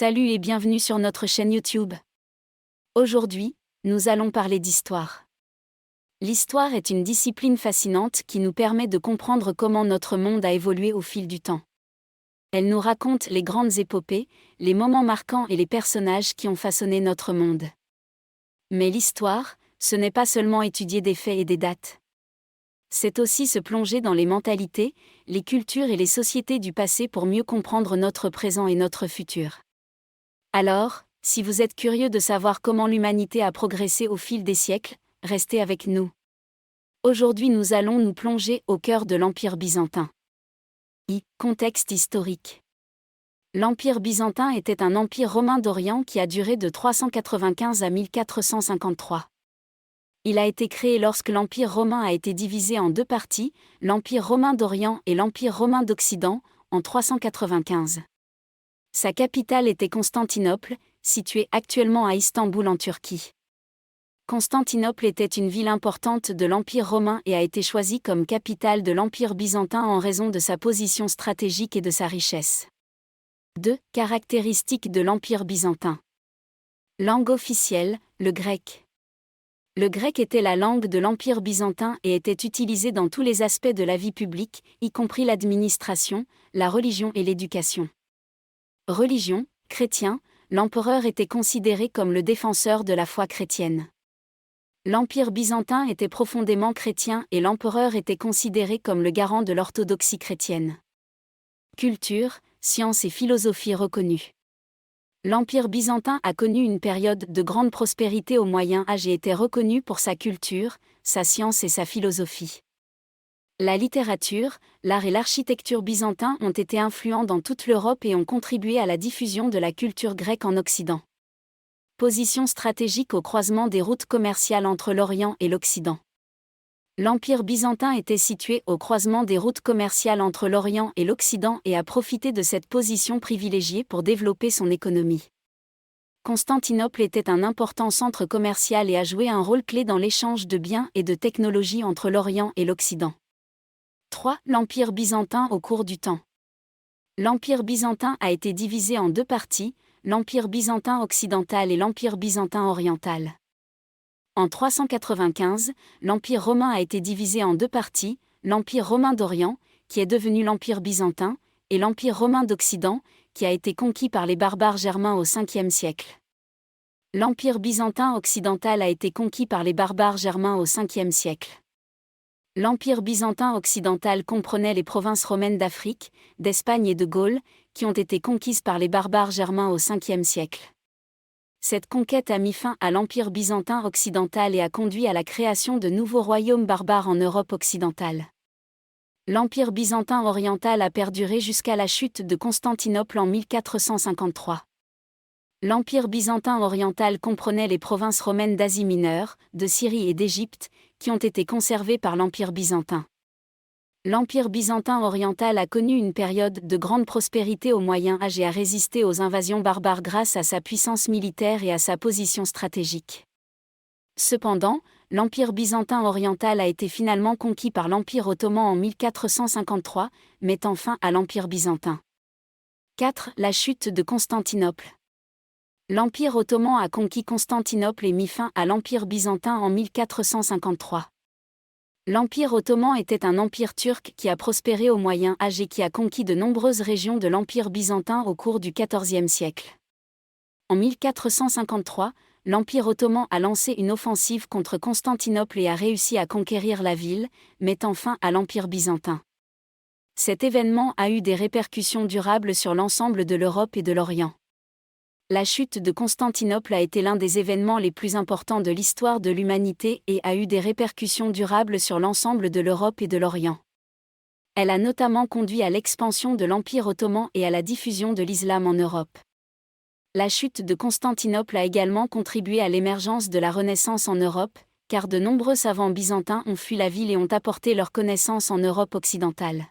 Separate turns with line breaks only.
Salut et bienvenue sur notre chaîne YouTube. Aujourd'hui, nous allons parler d'histoire. L'histoire est une discipline fascinante qui nous permet de comprendre comment notre monde a évolué au fil du temps. Elle nous raconte les grandes épopées, les moments marquants et les personnages qui ont façonné notre monde. Mais l'histoire, ce n'est pas seulement étudier des faits et des dates. C'est aussi se plonger dans les mentalités, les cultures et les sociétés du passé pour mieux comprendre notre présent et notre futur. Alors, si vous êtes curieux de savoir comment l'humanité a progressé au fil des siècles, restez avec nous. Aujourd'hui nous allons nous plonger au cœur de l'Empire byzantin. Contexte historique. L'Empire byzantin était un empire romain d'Orient qui a duré de 395 à 1453. Il a été créé lorsque l'Empire romain a été divisé en deux parties, l'Empire romain d'Orient et l'Empire romain d'Occident, en 395. Sa capitale était Constantinople, située actuellement à Istanbul en Turquie. Constantinople était une ville importante de l'Empire romain et a été choisie comme capitale de l'Empire byzantin en raison de sa position stratégique et de sa richesse. 2. Caractéristiques de l'Empire byzantin. Langue officielle, le grec. Le grec était la langue de l'Empire byzantin et était utilisé dans tous les aspects de la vie publique, y compris l'administration, la religion et l'éducation. Religion, chrétien, l'empereur était considéré comme le défenseur de la foi chrétienne. L'Empire byzantin était profondément chrétien et l'empereur était considéré comme le garant de l'orthodoxie chrétienne. Culture, science et philosophie reconnues. L'Empire byzantin a connu une période de grande prospérité au Moyen Âge et était reconnu pour sa culture, sa science et sa philosophie. La littérature, l'art et l'architecture byzantins ont été influents dans toute l'Europe et ont contribué à la diffusion de la culture grecque en Occident. Position stratégique au croisement des routes commerciales entre l'Orient et l'Occident. L'Empire byzantin était situé au croisement des routes commerciales entre l'Orient et l'Occident et a profité de cette position privilégiée pour développer son économie. Constantinople était un important centre commercial et a joué un rôle clé dans l'échange de biens et de technologies entre l'Orient et l'Occident. 3. L'Empire byzantin au cours du temps. L'Empire byzantin a été divisé en deux parties, l'Empire byzantin occidental et l'Empire byzantin oriental. En 395, l'Empire romain a été divisé en deux parties, l'Empire romain d'Orient, qui est devenu l'Empire byzantin, et l'Empire romain d'Occident, qui a été conquis par les barbares germains au 5e siècle. L'Empire byzantin occidental a été conquis par les barbares germains au 5e siècle. L'Empire byzantin occidental comprenait les provinces romaines d'Afrique, d'Espagne et de Gaule, qui ont été conquises par les barbares germains au 5e siècle. Cette conquête a mis fin à l'Empire byzantin occidental et a conduit à la création de nouveaux royaumes barbares en Europe occidentale. L'Empire byzantin oriental a perduré jusqu'à la chute de Constantinople en 1453. L'Empire byzantin oriental comprenait les provinces romaines d'Asie mineure, de Syrie et d'Égypte, qui ont été conservées par l'Empire byzantin. L'Empire byzantin oriental a connu une période de grande prospérité au Moyen Âge et a résisté aux invasions barbares grâce à sa puissance militaire et à sa position stratégique. Cependant, l'Empire byzantin oriental a été finalement conquis par l'Empire ottoman en 1453, mettant fin à l'Empire byzantin. 4. La chute de Constantinople. L'Empire ottoman a conquis Constantinople et mis fin à l'Empire byzantin en 1453. L'Empire ottoman était un empire turc qui a prospéré au Moyen Âge et qui a conquis de nombreuses régions de l'Empire byzantin au cours du XIVe siècle. En 1453, l'Empire ottoman a lancé une offensive contre Constantinople et a réussi à conquérir la ville, mettant fin à l'Empire byzantin. Cet événement a eu des répercussions durables sur l'ensemble de l'Europe et de l'Orient. La chute de Constantinople a été l'un des événements les plus importants de l'histoire de l'humanité et a eu des répercussions durables sur l'ensemble de l'Europe et de l'Orient. Elle a notamment conduit à l'expansion de l'Empire ottoman et à la diffusion de l'islam en Europe. La chute de Constantinople a également contribué à l'émergence de la Renaissance en Europe, car de nombreux savants byzantins ont fui la ville et ont apporté leurs connaissances en Europe occidentale.